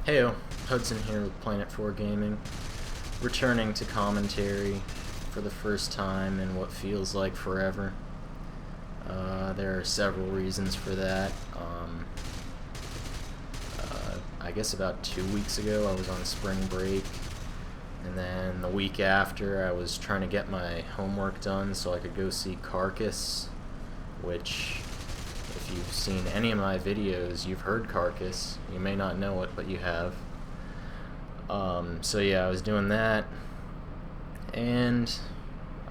Heyo, Hudson here with Planet 4 Gaming, returning to commentary for the first time in what feels like forever. There are several reasons for that. I guess about 2 weeks ago I was on spring break, and then the week after I was trying to get my homework done so I could go see Carcass, which, if you've seen any of my videos, you've heard Carcass. You may not know it, but you have. So yeah, I was doing that, and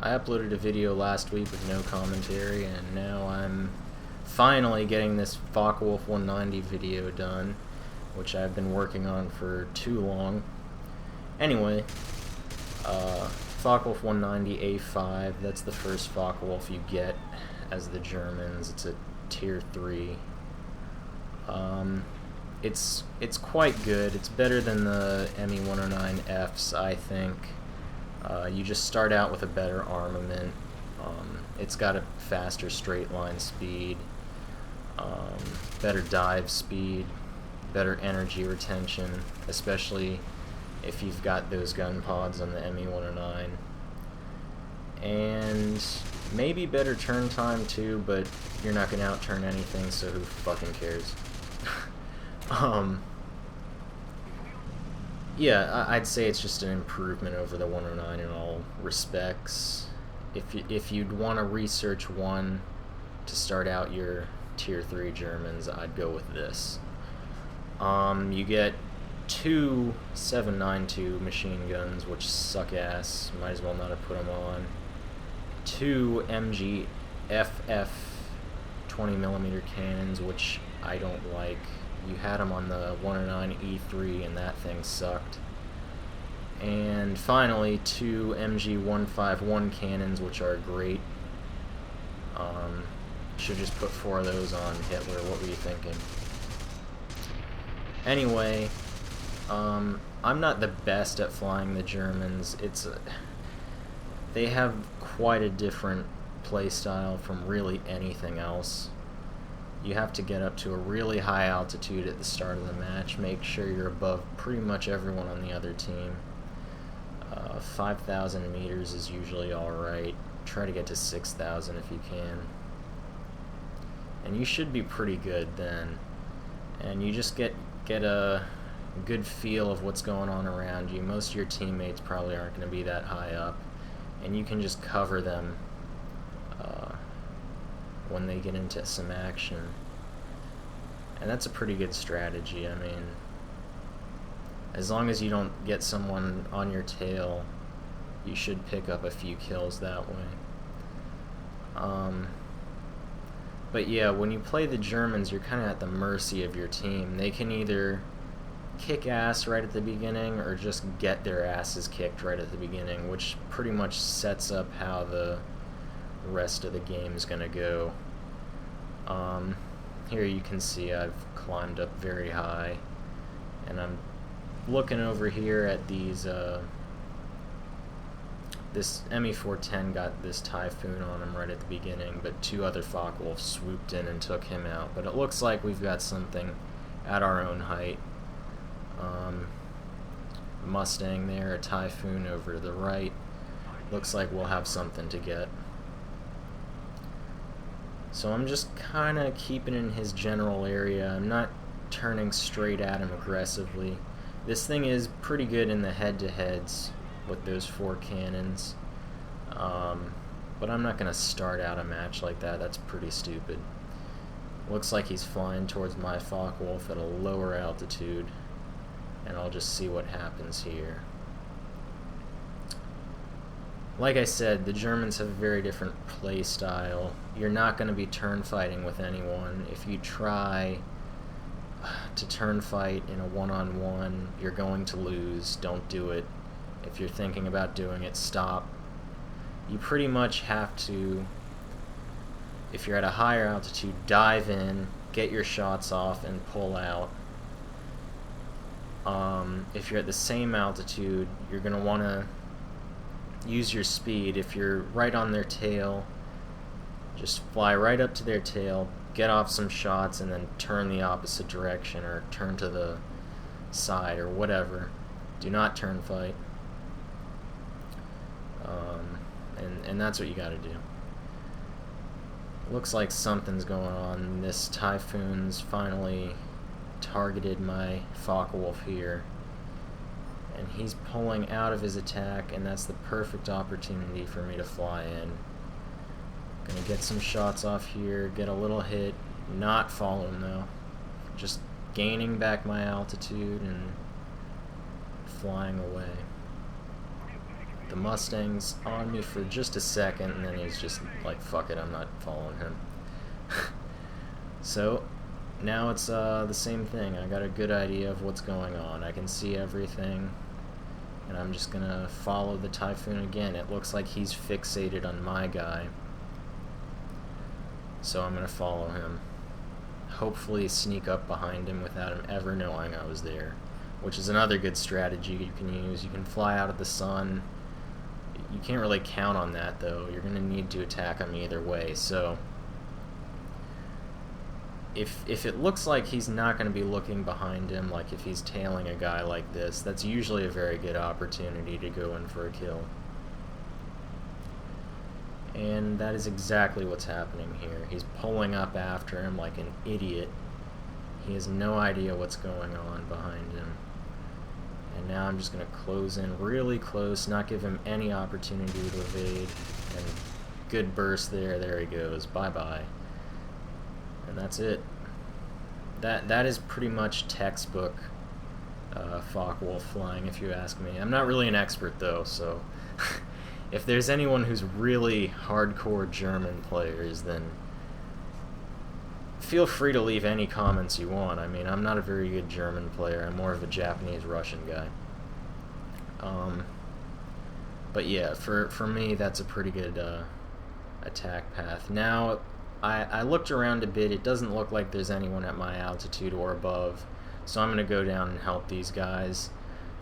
I uploaded a video last week with no commentary, and now I'm finally getting this Focke-Wulf 190 video done, which I've been working on for too long. Anyway, Focke-Wulf 190 A-5, that's the first Focke-Wulf you get as the Germans. It's a Tier 3. It's quite good. It's better than the Me-109Fs, I think. You just start out with a better armament. It's got a faster straight line speed, better dive speed, better energy retention, especially if you've got those gun pods on the Me-109. And maybe better turn time too, but you're not going to outturn anything, so who fucking cares? Yeah, I'd say it's just an improvement over the 109 in all respects. If you'd want to research one to start out your Tier 3 Germans, I'd go with this. You get 2 7.92 machine guns, which suck ass. Might as well not have put them on. 2 MG FF 20mm cannons, which I don't like. You had them on the 109 E3, and that thing sucked. And finally, 2 MG 151 cannons, which are great. Should just put 4 of those on Hitler. What were you thinking? Anyway, I'm not the best at flying the Germans. They have quite a different playstyle from really anything else. You have to get up to a really high altitude at the start of the match, make sure you're above pretty much everyone on the other team. 5,000 meters is usually alright. Try to get to 6,000 if you can. And you should be pretty good then. And you just get a good feel of what's going on around you. Most of your teammates probably aren't going to be that high up, and you can just cover them when they get into some action. And that's a pretty good strategy. I mean, as long as you don't get someone on your tail, you should pick up a few kills that way. But yeah, when you play the Germans, you're kind of at the mercy of your team. They can either kick ass right at the beginning or just get their asses kicked right at the beginning, which pretty much sets up how the rest of the game is going to go. Here you can see I've climbed up very high, and I'm looking over here at these this Me-410 got this Typhoon on him right at the beginning, but 2 other Focke-Wulfs swooped in and took him out. But it looks like we've got something at our own height. Mustang there, a Typhoon over to the right. Looks like we'll have something to get. So I'm just kind of keeping in his general area. I'm not turning straight at him aggressively. This thing is pretty good in the head-to-heads with those 4 cannons. But I'm not going to start out a match like that. That's pretty stupid. Looks like he's flying towards my Focke-Wulf at a lower altitude, and I'll just see what happens here. Like I said, the Germans have a very different play style. You're not going to be turn fighting with anyone. If you try to turn fight in a one-on-one, you're going to lose. Don't do it. If you're thinking about doing it, stop. You pretty much have to, if you're at a higher altitude, dive in, get your shots off, and pull out. If you're at the same altitude, you're going to want to use your speed. If you're right on their tail, just fly right up to their tail, get off some shots, and then turn the opposite direction, or turn to the side or whatever. Do not turn fight. And that's what you gotta do. Looks like something's going on. This Typhoon's finally targeted my Focke-Wulf here. And he's pulling out of his attack, and that's the perfect opportunity for me to fly in. Gonna get some shots off here, get a little hit, not follow him though. Just gaining back my altitude and flying away. The Mustang's on me for just a second, and then he's just like, fuck it, I'm not following him. So, now it's the same thing. I got a good idea of what's going on. I can see everything, and I'm just gonna follow the Typhoon again. It looks like he's fixated on my guy, so I'm gonna follow him. Hopefully sneak up behind him without him ever knowing I was there, which is another good strategy you can use. You can fly out of the sun. You can't really count on that though. You're gonna need to attack him either way, so if it looks like he's not going to be looking behind him, like if he's tailing a guy like this, that's usually a very good opportunity to go in for a kill. And that is exactly what's happening here. He's pulling up after him like an idiot. He has no idea what's going on behind him. And now I'm just going to close in really close, not give him any opportunity to evade. And good burst there. There he goes. Bye-bye. And that's it. That is pretty much textbook Focke-Wulf flying, if you ask me. I'm not really an expert though, so if there's anyone who's really hardcore German players, then feel free to leave any comments you want. I mean, I'm not a very good German player. I'm more of a Japanese-Russian guy. But yeah, for me, that's a pretty good attack path. Now, I looked around a bit. It doesn't look like there's anyone at my altitude or above, so I'm going to go down and help these guys.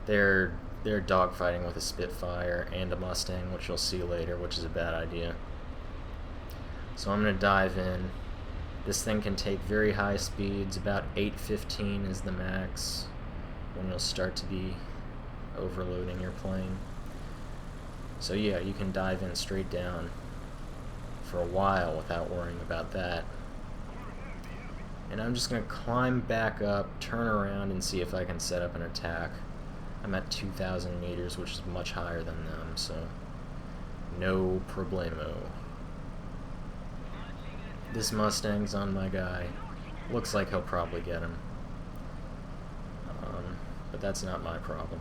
They're dogfighting with a Spitfire and a Mustang, which you'll see later, which is a bad idea. So I'm going to dive in. This thing can take very high speeds. About 815 is the max when you'll start to be overloading your plane. So yeah, you can dive in straight down for a while without worrying about that. And I'm just going to climb back up, turn around, and see if I can set up an attack. I'm at 2,000 meters, which is much higher than them, so no problemo. This Mustang's on my guy. Looks like he'll probably get him. But that's not my problem.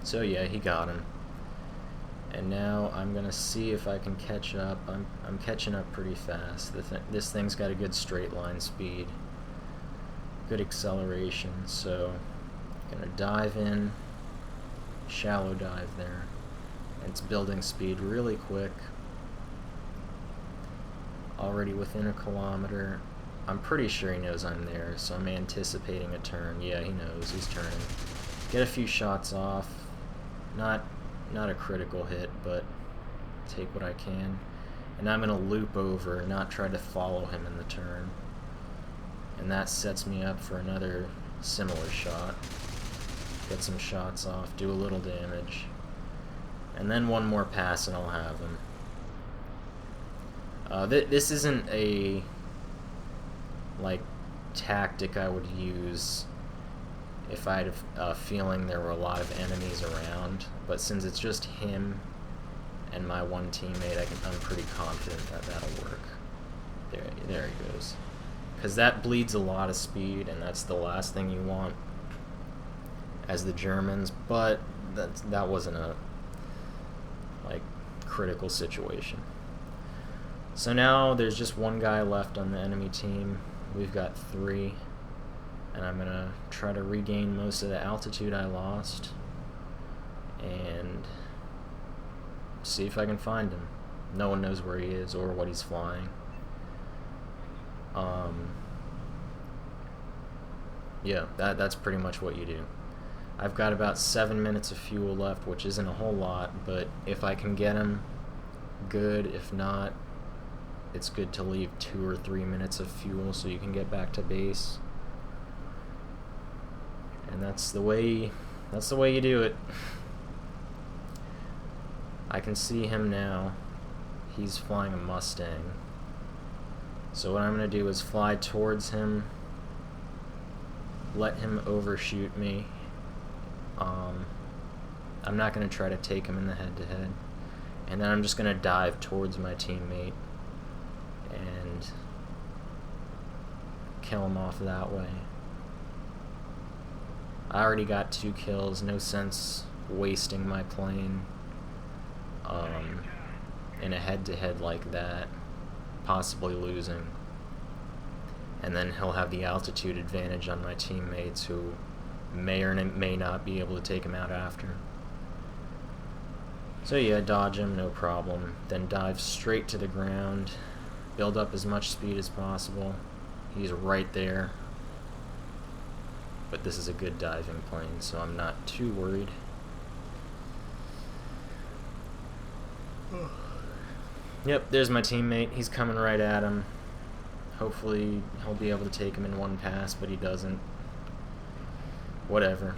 So yeah, he got him. And now I'm gonna see if I can catch up. I'm catching up pretty fast. This thing's got a good straight line speed, good acceleration. So I'm gonna dive in, shallow dive there. It's building speed really quick. Already within a kilometer. I'm pretty sure he knows I'm there, so I'm anticipating a turn. Yeah, he knows. He's turning. Get a few shots off. Not a critical hit, but take what I can. And I'm going to loop over, not try to follow him in the turn. And that sets me up for another similar shot. Get some shots off, do a little damage. And then one more pass and I'll have him. This isn't a tactic I would use if I had a feeling there were a lot of enemies around, but since it's just him and my one teammate, I'm pretty confident that that'll work. There he goes. Because that bleeds a lot of speed, and that's the last thing you want as the Germans, but that wasn't a critical situation. So now there's just one guy left on the enemy team. We've got 3. And I'm going to try to regain most of the altitude I lost and see if I can find him. No one knows where he is or what he's flying. Yeah, that's pretty much what you do. I've got about 7 minutes of fuel left, which isn't a whole lot, but if I can get him, good. If not, it's good to leave 2 or 3 minutes of fuel so you can get back to base. And that's the way you do it. I can see him now. He's flying a Mustang. So what I'm going to do is fly towards him, let him overshoot me. I'm not going to try to take him in the head-to-head. And then I'm just going to dive towards my teammate and kill him off that way. I already got 2 kills, no sense wasting my plane in a head-to-head like that, possibly losing. And then he'll have the altitude advantage on my teammates, who may or may not be able to take him out after. So yeah, dodge him, no problem. Then dive straight to the ground, build up as much speed as possible. He's right there. But this is a good diving plane, so I'm not too worried. Yep, there's my teammate. He's coming right at him. Hopefully he'll be able to take him in one pass, but he doesn't. Whatever.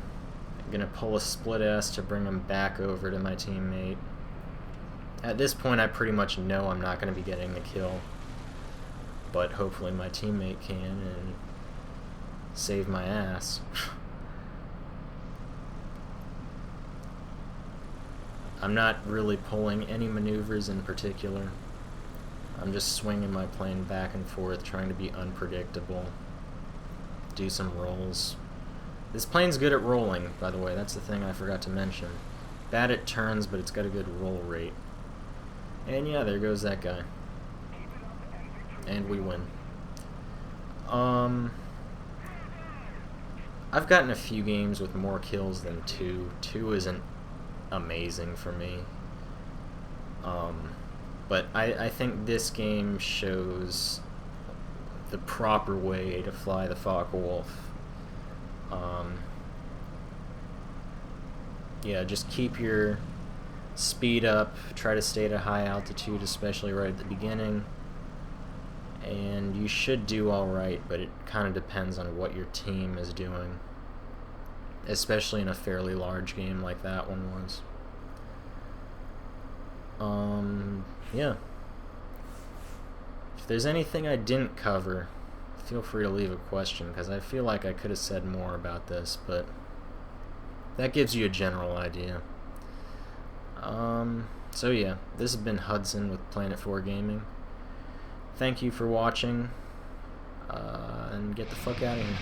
I'm gonna pull a split S to bring him back over to my teammate. At this point, I pretty much know I'm not gonna be getting the kill, but hopefully my teammate can and save my ass. I'm not really pulling any maneuvers in particular. I'm just swinging my plane back and forth, trying to be unpredictable. Do some rolls. This plane's good at rolling, by the way. That's the thing I forgot to mention. Bad at turns, but it's got a good roll rate. And yeah, there goes that guy. And we win. I've gotten a few games with more kills than 2. 2 isn't amazing for me. But I think this game shows the proper way to fly the Focke-Wulf. Yeah, just keep your speed up, try to stay at a high altitude, especially right at the beginning, and you should do alright, but it kind of depends on what your team is doing, especially in a fairly large game like that one was. Yeah. If there's anything I didn't cover, feel free to leave a question, because I feel like I could have said more about this, but that gives you a general idea. So yeah, this has been Hudson with Planet 4 Gaming. Thank you for watching, and get the fuck out of here.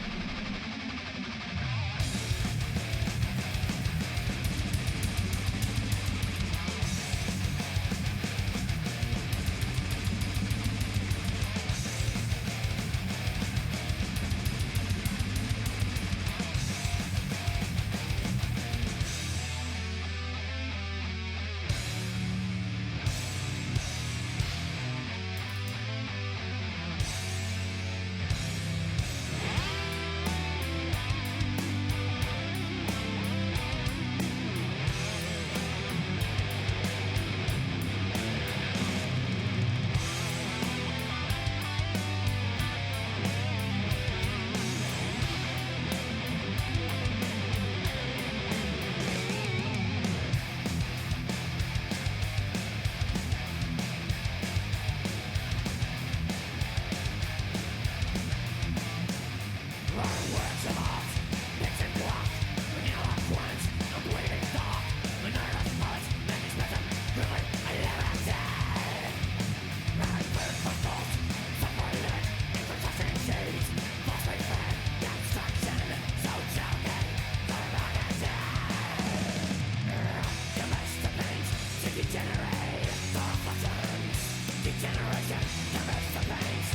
Degeneration, the best of pains,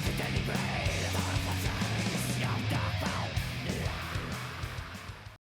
to daily grade.